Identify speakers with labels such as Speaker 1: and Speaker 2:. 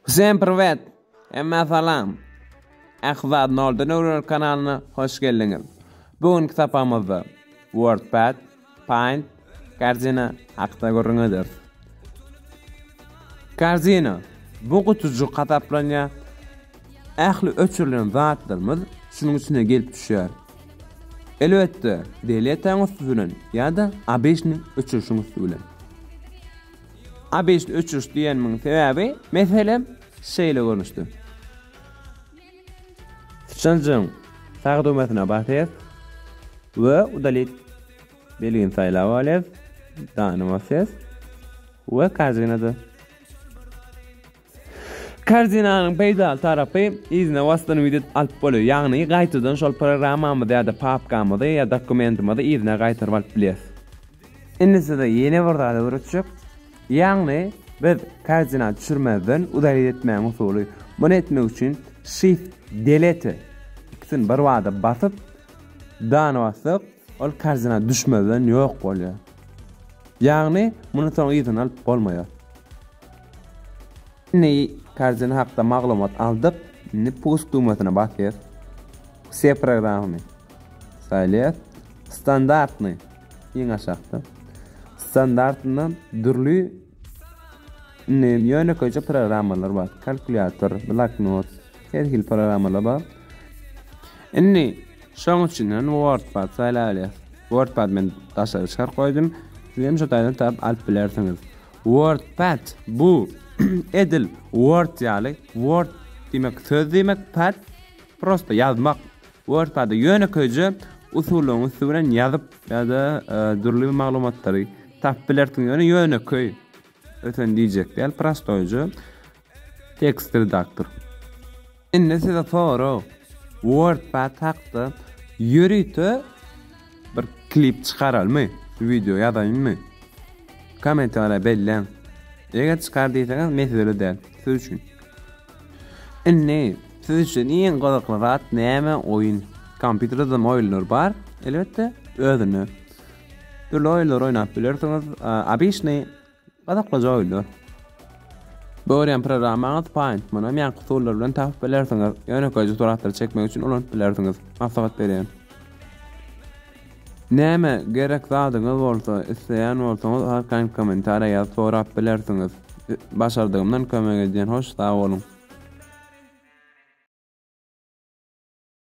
Speaker 1: Всем привет! Emma salam. Ahzad Nolda Neural kanalına hoş geldiniz. Bugün kitapamızda WordPad, Paint, Karzina haqda görüňüzdir. Karzina bu kutucu kataplarına ähli öçürlen zatlarymyz şunun içine gelip düşýär. Elbetde deletäňiz bilen ýa-da A5-ni öçürşüňiz bilen. A5'ni öçürüş diýenmiň sebäbi meselem şeýle görnüşdi. Şunjum sağ düğmesine basýas we udalit belgini saýlap alýas, dany basýas we Karzinada. Karzinanyň peýdal tarapy izne wastan video alyp bolýar. Ýagny gaýtadan şol programmamy ýa-da papkamyzy ýa dokumentimyzy izne gaýtaryp alyp bilýäs. Indisede ýene bir dada öğretjek. Yani biz Karzina düşürmezden udalit etmeň usuly. Bunu etmek üçin Shift Delete ikisini bir wagtda basyp dany basyp ol Karzina düşmezden ýok bolýar. Yani muny soň ýygyny alyp bolmaýar. Ne Karzina hakda maglumat aldyk, ne post düğmesine basýar. Se programmy saýlýar. Standartny ýeň aşagda. Standartından dürlü ýöne köýje programmalar bar. Kalkulator, bloknot, herhil programmalar bar. Inni şoň üçin WordPad saýlaýar. WordPad men daşary çykar goýdum. Sizem şu taýdan tap alyp bilersiňiz. WordPad bu edil Word ýaly. Word demek söz demek, pad prosto ýazmak. WordPadda ýöne köýje usulyny bilen ýazyp ýa-da dürlü maglumatlary tap bilersiň ýöne köý. Öten diýjek däl prostoýjy text redaktor. Indi size soru WordPad hakda ýürüýte bir klip çykaralmy, video ýazalmy? Kommentarlara belläň. Eger çykar diýseňiz mesele däl. Siz üçin. Indi siz üçin iň gozakly zat näme oýun? Kompýuterde oýunlar bar, elbetde özüni. Türlü oyunlar oynap bilersiňiz, A5-ni gazaplyca oýunlar. Böwren programmaňyz Paint, mana men kutular bilen tapyp bilersiňiz. Ýöne köýje suratlary çekmek üçin ulan bilersiňiz. Maslahat berýän. Näme gerek zadyňyz bolsa, isleýän bolsaňyz arkaň kommentara ýazyp sorap bilersiňiz. Başardygymdan kömek edýän hoş, sag bolun.